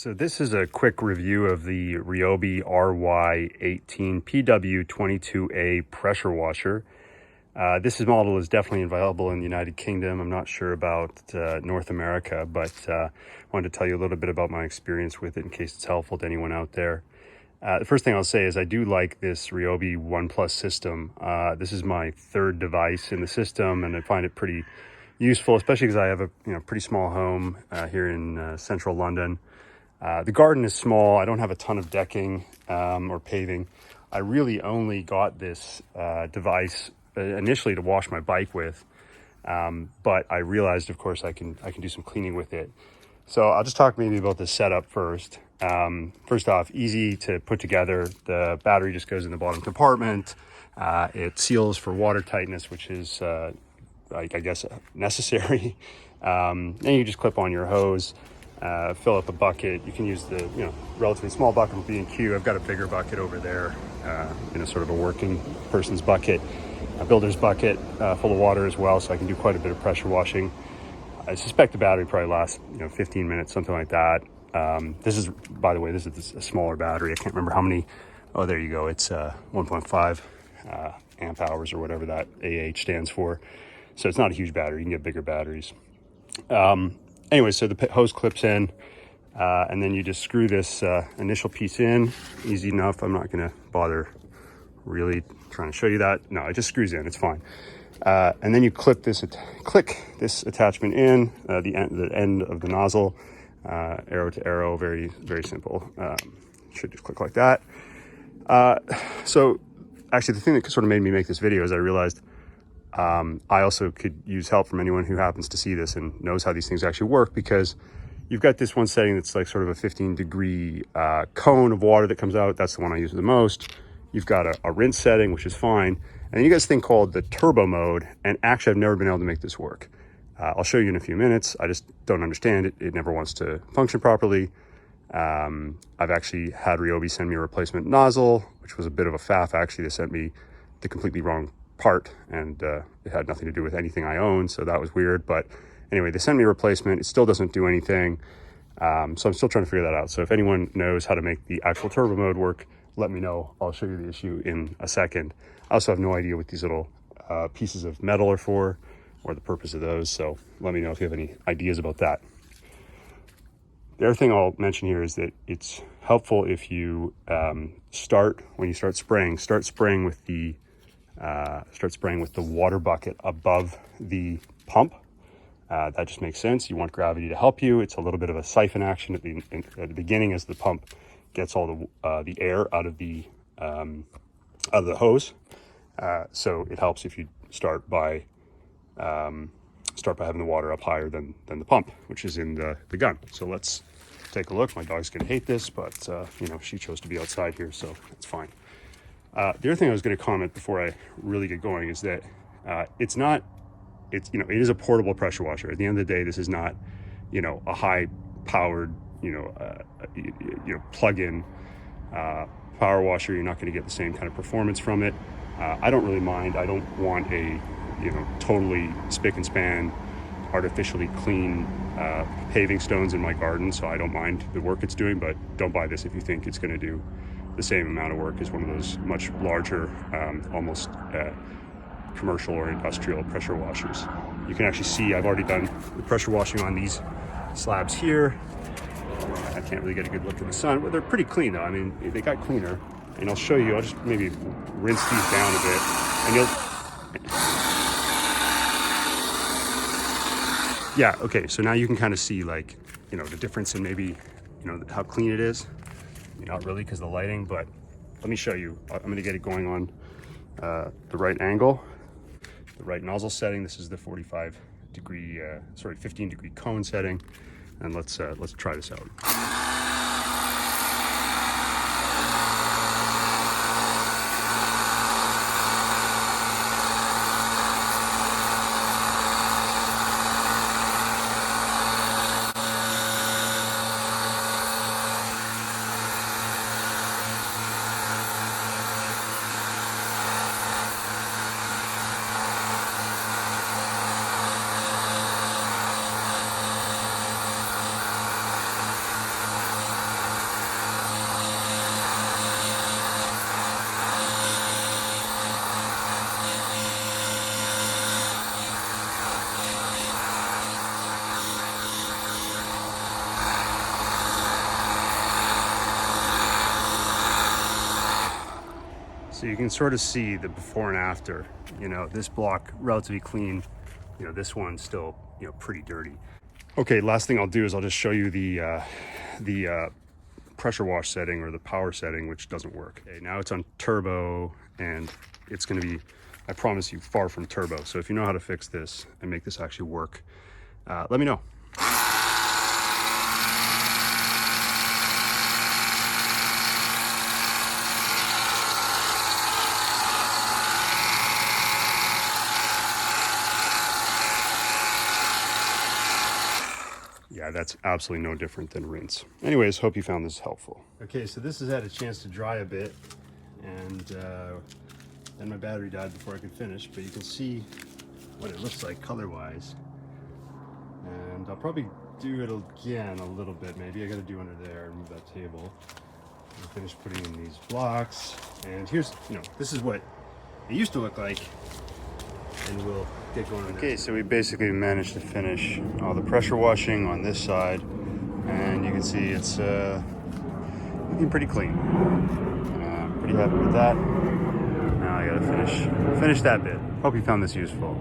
So this is a quick review of the Ryobi RY18PW22A pressure washer. This model is definitely available in the United Kingdom. I'm not sure about North America, but wanted to tell you a little bit about my experience with it in case it's helpful to anyone out there. The first thing I'll say is I do like this Ryobi One Plus system. This is my third device in the system, and I find it pretty useful, especially because I have a pretty small home here in central London. The garden is small. I don't have a ton of decking or paving. I really only got this device initially to wash my bike with, but I realized, of course, I can do some cleaning with it. So I'll just talk maybe about the setup first. First off, easy to put together. The battery just goes in the bottom compartment. It seals for water tightness, which is, I guess, necessary. Then you just clip on your hose. Fill up a bucket. You can use the relatively small bucket from B&Q. I've got a bigger bucket over there, sort of a working person's bucket, a builder's bucket full of water as well, so I can do quite a bit of pressure washing. I suspect the battery probably lasts 15 minutes, something like that. This is, by the way, this is a smaller battery. I can't remember how many. Oh, there you go. It's 1.5 amp hours or whatever that AH stands for. So it's not a huge battery. You can get bigger batteries. Anyway, so the hose clips in, and then you just screw this initial piece in. Easy enough. I'm not going to bother really trying to show you that. No, it just screws in. It's fine. And then you click this attachment in, the end of the nozzle, arrow to arrow. Very, very simple. Should just click like that. So actually, the thing that sort of made me make this video is I realized I also could use help from anyone who happens to see this and knows how these things actually work, because you've got this one setting that's like sort of a 15-degree cone of water that comes out. That's the one I use the most. You've got a rinse setting, which is fine. And then you got this thing called the turbo mode. And actually, I've never been able to make this work. I'll show you in a few minutes. I just don't understand it. It never wants to function properly. I've actually had Ryobi send me a replacement nozzle, which was a bit of a faff. Actually, they sent me the completely wrong part, and it had nothing to do with anything I own, so that was weird. But anyway, they sent me a replacement. It still doesn't do anything, so I'm still trying to figure that out. So if anyone knows how to make the actual turbo mode work, let me know. I'll show you the issue in a second. I also have no idea what these little pieces of metal are for, or the purpose of those, so let me know if you have any ideas about that. The other thing I'll mention here is that it's helpful if you when you start spraying with the water bucket above the pump. That just makes sense. You want gravity to help you. It's a little bit of a siphon action at the beginning as the pump gets all the air out of the hose. So it helps if you start by having the water up higher than the pump, which is in the gun. So let's take a look. My dog's gonna hate this, but she chose to be outside here, so it's fine. The other thing I was going to comment before I really get going is that it is a portable pressure washer. At the end of the day, this is not, a high-powered, plug-in power washer. You're not going to get the same kind of performance from it. I don't really mind. I don't want a, totally spick and span, artificially clean paving stones in my garden, so I don't mind the work it's doing. But don't buy this if you think it's going to do the same amount of work as one of those much larger, almost commercial or industrial pressure washers. You can actually see I've already done the pressure washing on these slabs here. I can't really get a good look in the sun, but they're pretty clean though. I mean, they got cleaner, and I'll show you. I'll just maybe rinse these down a bit, and yeah, okay, so now you can kind of see the difference in maybe, how clean it is. Not really because of the lighting, but let me show you. I'm going to get it going on the right angle, the right nozzle setting. This is the 15-degree cone setting, and let's try this out. So you can sort of see the before and after. You know, this block relatively clean. You know, this one's still, you know, pretty dirty. Okay, last thing I'll do is I'll just show you the pressure wash setting or the power setting, which doesn't work. Okay, now it's on turbo, and it's going to be, I promise you, far from turbo. So if you know how to fix this and make this actually work, let me know. Yeah, that's absolutely no different than rinse. Anyways, hope you found this helpful. Okay, so this has had a chance to dry a bit, and then my battery died before I could finish, but you can see what it looks like color-wise. And I'll probably do it again a little bit, maybe. I gotta do under there and move that table. I'll finish putting in these blocks. And here's, you know, this is what it used to look like. And we'll get going on. Okay, so we basically managed to finish all the pressure washing on this side, and you can see it's looking pretty clean. Pretty happy with that. Now I gotta finish that bit. Hope you found this useful.